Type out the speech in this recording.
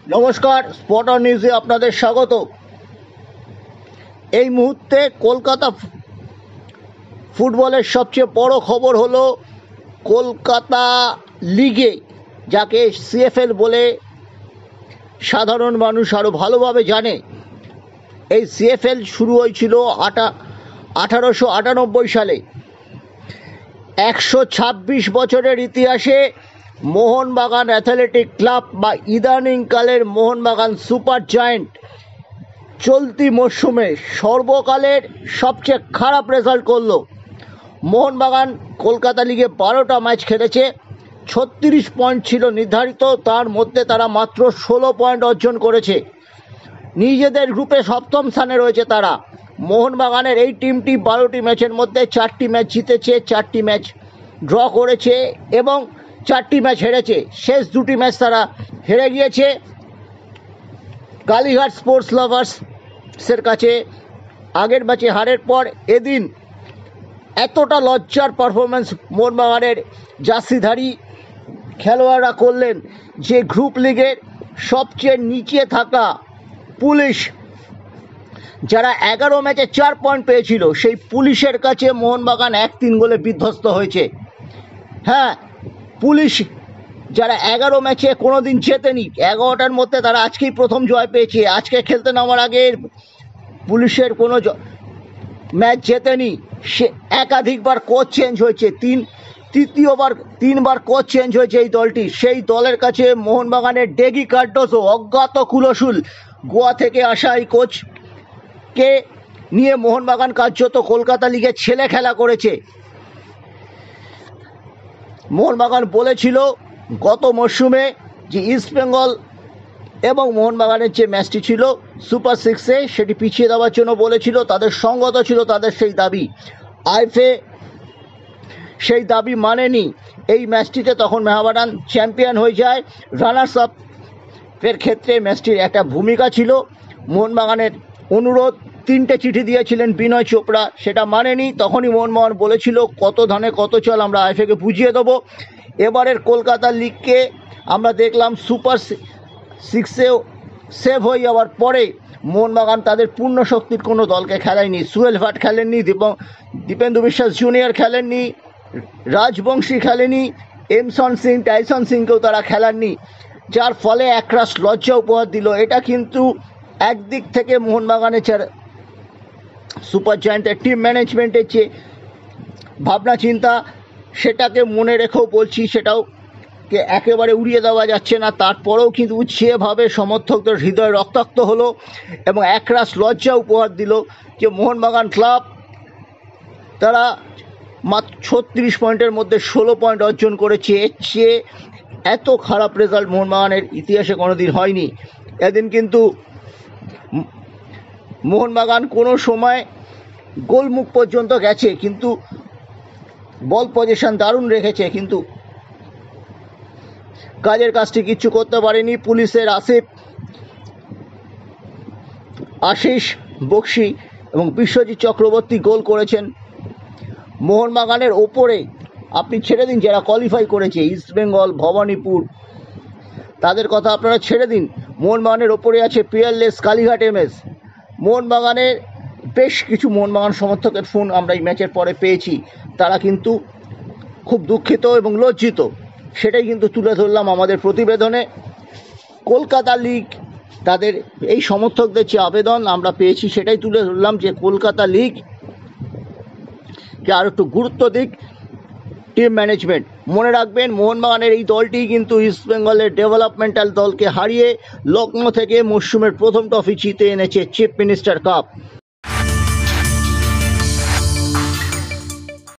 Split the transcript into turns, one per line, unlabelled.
নমস্কার, স্পটার নিউজে আপনাদের স্বাগত। এই মুহূর্তে কলকাতা ফুটবলের সবচেয়ে বড় খবর হলো কলকাতা লিগে, যাকে সিএফএল বলে সাধারণ মানুষ আরও ভালোভাবে জানে। এই সিএফএল শুরু হয়েছিল 1898 সালে। 126 বছরের ইতিহাসে মোহনবাগান অ্যাথলেটিক ক্লাব বা ইদানিংকালের মোহনবাগান সুপার জায়েন্ট চলতি মরশুমে সর্বকালের সবচেয়ে খারাপ রেজাল্ট করল। মোহনবাগান কলকাতা লিগে 12টা ম্যাচ খেলেছে, 36 পয়েন্ট ছিল নির্ধারিত, তার মধ্যে তারা মাত্র 16 পয়েন্ট অর্জন করেছে। নিজেদের গ্রুপে সপ্তম স্থানে রয়েছে তারা। মোহনবাগানের এই টিমটি 12টি ম্যাচের মধ্যে 4টি ম্যাচ জিতেছে, 4টি ম্যাচ ড্র করেছে এবং 4টি ম্যাচ হেরেছে। শেষ 2টি ম্যাচ তারা হেরে গিয়েছে কালীঘাট স্পোর্টস লাভার্সের কাছে। আগের ম্যাচে হারের পর এদিন এতটা লজ্জার পারফরমেন্স মোহনবাগানের জার্সিধারী খেলোয়াড়রা করলেন যে গ্রুপ লিগের সবচেয়ে নিচে থাকা পুলিশ, যারা 11 ম্যাচে 4 পয়েন্ট পেয়েছিল, সেই পুলিশের কাছে মোহনবাগান 1-3 গোলে বিধ্বস্ত হয়েছে। হ্যাঁ, পুলিশ যারা 11 ম্যাচে কোনো দিন জেতেনি, 11টার মধ্যে তারা আজকেই প্রথম জয় পেয়েছে। আজকে খেলতে নামার আগে পুলিশের কোনো ম্যাচ জেতেনি। সে একাধিকবার কোচ চেঞ্জ হয়েছে, তিনবার কোচ চেঞ্জ হয়েছে এই দলটি। সেই দলের কাছে মোহনবাগানের ডেগি কার্ডোসো, অজ্ঞাত কুলশুল গোয়া থেকে আসা এই কোচকে নিয়ে মোহনবাগান কার্যত কলকাতা লিগে ছেলে খেলা করেছে। মোহনবাগান বলেছিল গত মরশুমে যে ইস্টবেঙ্গল এবং মোহনবাগানের যে ম্যাচটি ছিল সুপার 6-এ, সেটি পিছিয়ে দেওয়ার জন্য বলেছিল। তাদের সঙ্গত ছিল তাদের সেই দাবি। আইএফএ সেই দাবি মানেনি। এই ম্যাচটিতে তখন মোহনবাগান চ্যাম্পিয়ন হয়ে যায়। রানার্স আপের ক্ষেত্রে ম্যাচটির একটা ভূমিকা ছিল। মোহনবাগানের অনুরোধ 3টে চিঠি দিয়েছিলেন বিনয় চোপড়া, সেটা মানেনি। তখনই মোহনবাগান বলেছিল কত ধানে কত চাল, আমরা আইএফএকে বুঝিয়ে দেবো। এবারের কলকাতা লিগকে আমরা দেখলাম সুপার 6-এও সেভ হয়ে যাওয়ার পরে মোহনবাগান তাদের পূর্ণ শক্তির কোনো দলকে খেলায়নি। সুহেল ভাট খেলেননি, দীপেন্দু বিশ্বাস জুনিয়র খেলেননি, রাজবংশী খেলেনি, এমসন সিং, টাইসন সিংকেও তারা খেলাননি, যার ফলে একরাশ লজ্জা উপহার দিল। এটা কিন্তু একদিক থেকে মোহনবাগানের সুপার জায়েন্টের টিম ম্যানেজমেন্টের যে ভাবনা চিন্তা, সেটাকে মনে রেখেও বলছি, সেটাও একেবারে উড়িয়ে দেওয়া যাচ্ছে না। তারপরেও কিন্তু সেভাবে সমর্থকদের হৃদয় রক্তাক্ত হলো এবং একরাশ লজ্জা উপহার দিল যে মোহনবাগান ক্লাব তারা মাত্র 36 পয়েন্টের মধ্যে 16 পয়েন্ট অর্জন করেছে। এর চেয়ে এত খারাপ রেজাল্ট মোহনবাগানের ইতিহাসে কোনোদিন হয়নি। এদিন কিন্তু মোহনবাগান কোনো সময় গোলমুখ পর্যন্ত গেছে, কিন্তু বল পজিশন দারুণ রেখেছে, কিন্তু কাজের কাজটি কিচ্ছু করতে পারেনি। পুলিশের আশিস বক্সি এবং বিশ্বজিৎ চক্রবর্তী গোল করেছেন। মোহনবাগানের ওপরে আপনি ছেড়ে দিন যারা কোয়ালিফাই করেছে, ইস্টবেঙ্গল, ভবানীপুর, তাদের কথা আপনারা ছেড়ে দিন। মোহনবাগানের ওপরে আছে পিয়ারলেস, কালীঘাট এমএস। মোহনবাগানের বেশ কিছু মোহনবাগান সমর্থকের ফোন আমরা এই ম্যাচের পরে পেয়েছি, তারা কিন্তু খুব দুঃখিত এবং লজ্জিত। সেটাই কিন্তু তুলে ধরলাম আমাদের প্রতিবেদনে। কলকাতা লিগ তাদের এই সমর্থকদের যে আবেদন আমরা পেয়েছি, সেটাই তুলে ধরলাম যে কলকাতা লিগকে আর একটু গুরুত্ব দিক টিম ম্যানেজমেন্ট। মনে রাখবেন, মোহনবাগানের এই দলটি কিন্তু ইস্টবেঙ্গলের ডেভেলপমেন্টাল দলকে হারিয়ে লখনৌ থেকে মরশুমের প্রথম ট্রফি জিতে এনেছে চিফ মিনিস্টার কাপ।